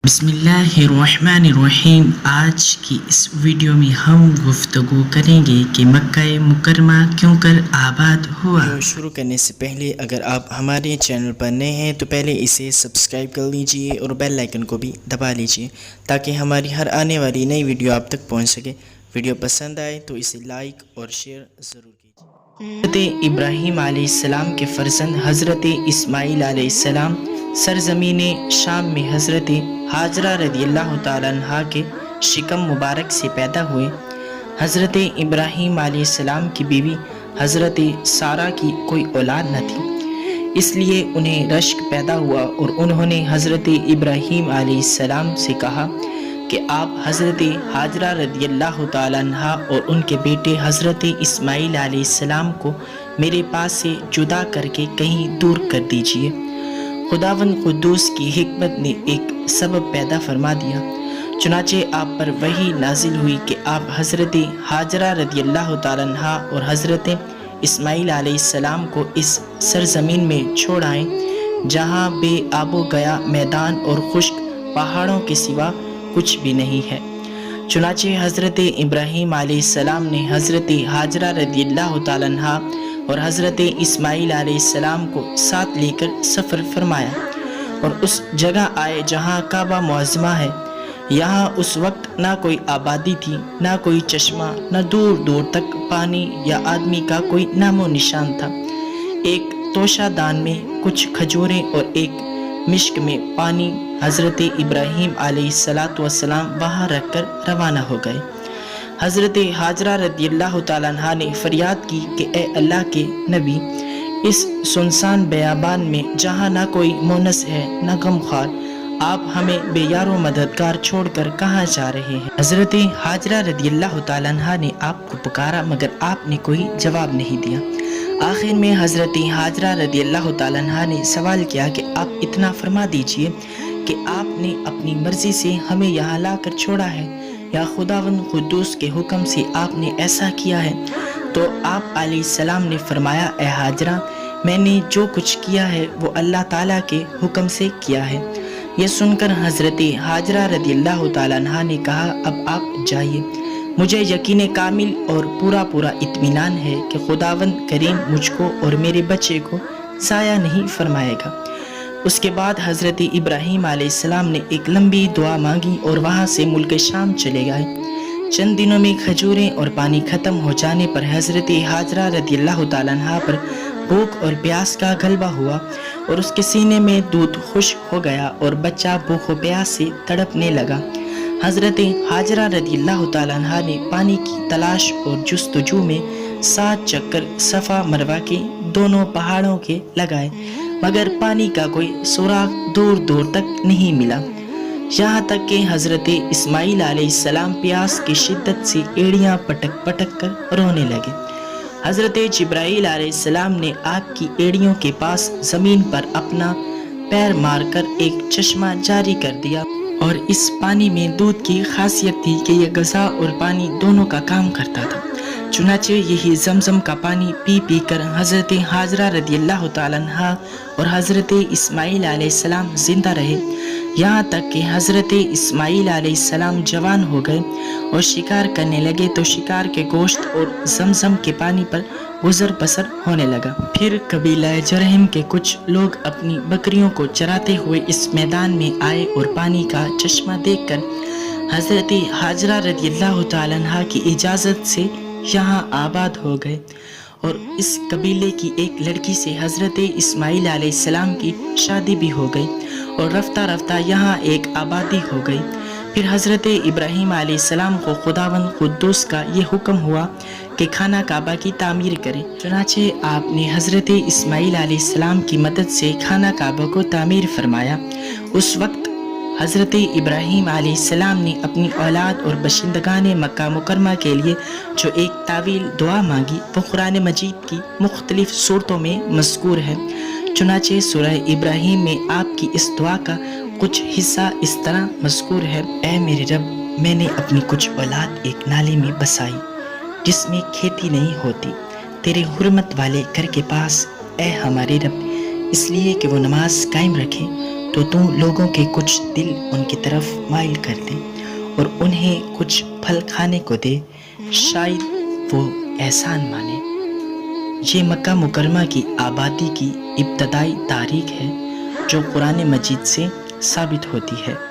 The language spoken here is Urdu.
بسم اللہ الرحمن الرحیم۔ آج کی اس ویڈیو میں ہم گفتگو کریں گے کہ مکہ مکرمہ کیوں کر آباد ہوا۔ شروع کرنے سے پہلے اگر آپ ہمارے چینل پر نئے ہیں تو پہلے اسے سبسکرائب کر لیجئے اور بیل آئیکن کو بھی دبا لیجئے تاکہ ہماری ہر آنے والی نئی ویڈیو آپ تک پہنچ سکے۔ ویڈیو پسند آئے تو اسے لائک اور شیئر ضرور کیجئے۔ حضرت ابراہیم علیہ السلام کے فرزند حضرت اسماعیل علیہ السلام سرزمین شام میں حضرت ہاجرہ رضی اللہ تعالیٰ عنہ کے شکم مبارک سے پیدا ہوئے۔ حضرت ابراہیم علیہ السلام کی بیوی حضرت سارہ کی کوئی اولاد نہ تھی، اس لیے انہیں رشک پیدا ہوا اور انہوں نے حضرت ابراہیم علیہ السلام سے کہا کہ آپ حضرت ہاجرہ رضی اللہ تعالیٰ عنہ اور ان کے بیٹے حضرت اسماعیل علیہ السلام کو میرے پاس سے جدا کر کے کہیں دور کر دیجئے۔ خداوند قدوس کی حکمت نے ایک سبب پیدا فرما دیا، چنانچہ آپ پر وحی نازل ہوئی کہ آپ حضرت ہاجرہ رضی اللہ تعالیٰ عنہ اور حضرت اسماعیل علیہ السلام کو اس سرزمین میں چھوڑ آئیں جہاں بے آب و گیا میدان اور خشک پہاڑوں کے سوا کچھ بھی نہیں ہے۔ چنانچہ حضرت ابراہیم علیہ السلام نے حضرت ہاجرہ رضی اللہ تعالیٰ عنہ اور حضرت اسماعیل علیہ السلام کو ساتھ لے کر سفر فرمایا اور اس جگہ آئے جہاں کعبہ معظمہ ہے۔ یہاں اس وقت نہ کوئی آبادی تھی، نہ کوئی چشمہ، نہ دور دور تک پانی یا آدمی کا کوئی نام و نشان تھا۔ ایک توشہ دان میں کچھ کھجوریں اور ایک مشک میں پانی حضرت ابراہیم علیہ السلام وہاں رکھ کر روانہ ہو گئے۔ حضرت ہاجرہ رضی اللہ تعالیٰ عنہ نے فریاد کی کہ اے اللہ کے نبی، اس سنسان بیابان میں جہاں نہ کوئی مونس ہے نہ غمخوار، آپ ہمیں بے یار و مددگار چھوڑ کر کہاں جا رہے ہیں؟ حضرت ہاجرہ رضی اللہ تعالیٰ عنہ نے آپ کو پکارا مگر آپ نے کوئی جواب نہیں دیا۔ آخر میں حضرت ہاجرہ رضی اللہ تعالیٰ عنہ نے سوال کیا کہ آپ اتنا فرما دیجئے کہ آپ نے اپنی مرضی سے ہمیں یہاں لا کر چھوڑا ہے یا خداوند قدوس کے حکم سے آپ نے ایسا کیا ہے؟ تو آپ علیہ السلام نے فرمایا، اے ہاجرہ، میں نے جو کچھ کیا ہے وہ اللہ تعالیٰ کے حکم سے کیا ہے۔ یہ سن کر حضرت ہاجرہ رضی اللہ تعالیٰ عنہ نے کہا، اب آپ جائیے، مجھے یقین کامل اور پورا اطمینان ہے کہ خداوند کریم مجھ کو اور میرے بچے کو ضائع نہیں فرمائے گا۔ اس کے بعد حضرت ابراہیم علیہ السلام نے ایک لمبی دعا مانگی اور وہاں سے ملک شام چلے گئے۔ چند دنوں میں کھجوریں اور پانی ختم ہو جانے پر حضرت ہاجرہ رضی اللہ تعالیٰ عنہ پر بھوک اور پیاس کا غلبہ ہوا اور اس کے سینے میں دودھ خشک ہو گیا اور بچہ بھوک و پیاس سے تڑپنے لگا۔ حضرت ہاجرہ رضی اللہ تعالیٰ عنہ نے پانی کی تلاش اور جستجو میں 7 چکر صفا مروہ کے دونوں پہاڑوں کے لگائے مگر پانی کا کوئی سراغ دور دور تک نہیں ملا، یہاں تک کہ حضرت اسماعیل علیہ السلام پیاس کی شدت سے ایڑیاں پٹک پٹک کر رونے لگے۔ حضرت جبرائیل علیہ السلام نے آپ کی ایڑیوں کے پاس زمین پر اپنا پیر مار کر ایک چشمہ جاری کر دیا اور اس پانی میں دودھ کی خاصیت تھی کہ یہ غذا اور پانی دونوں کا کام کرتا تھا۔ چنانچہ یہی زمزم کا پانی پی پی کر حضرت ہاجرہ رضی اللہ تعالیٰ عنہ اور حضرت اسماعیل علیہ السلام زندہ رہے، یہاں تک کہ حضرت اسماعیل علیہ السلام جوان ہو گئے اور شکار کرنے لگے تو شکار کے گوشت اور زمزم کے پانی پر گزر بسر ہونے لگا۔ پھر قبیلہ جرہم کے کچھ لوگ اپنی بکریوں کو چراتے ہوئے اس میدان میں آئے اور پانی کا چشمہ دیکھ کر حضرت ہاجرہ رضی اللہ تعالیٰ عنہ کی اجازت سے یہاں آباد ہو گئے اور اس قبیلے کی ایک لڑکی سے حضرت اسماعیل علیہ السلام کی شادی بھی ہو گئی اور رفتہ رفتہ یہاں ایک آبادی ہو گئی۔ پھر حضرت ابراہیم علیہ السلام کو خداوند قدوس کا یہ حکم ہوا کہ خانہ کعبہ کی تعمیر کریں، چنانچہ آپ نے حضرت اسماعیل علیہ السلام کی مدد سے خانہ کعبہ کو تعمیر فرمایا۔ اس وقت حضرت ابراہیم علیہ السلام نے اپنی اولاد اور باشندگان مکہ مکرمہ کے لیے جو ایک طویل دعا مانگی وہ قرآن مجید کی مختلف صورتوں میں مذکور ہے۔ چنانچہ سورہ ابراہیم میں آپ کی اس دعا کا کچھ حصہ اس طرح مذکور ہے، اے میرے رب، میں نے اپنی کچھ اولاد ایک نالے میں بسائی جس میں کھیتی نہیں ہوتی، تیرے حرمت والے گھر کے پاس، اے ہمارے رب، اس لیے کہ وہ نماز قائم رکھیں تو تو لوگوں کے کچھ دل ان کی طرف مائل کر دے اور انہیں کچھ پھل کھانے کو دے، شاید وہ احسان مانے۔ یہ مکہ مکرمہ کی آبادی کی ابتدائی تاریخ ہے جو قرآن مجید سے ثابت ہوتی ہے۔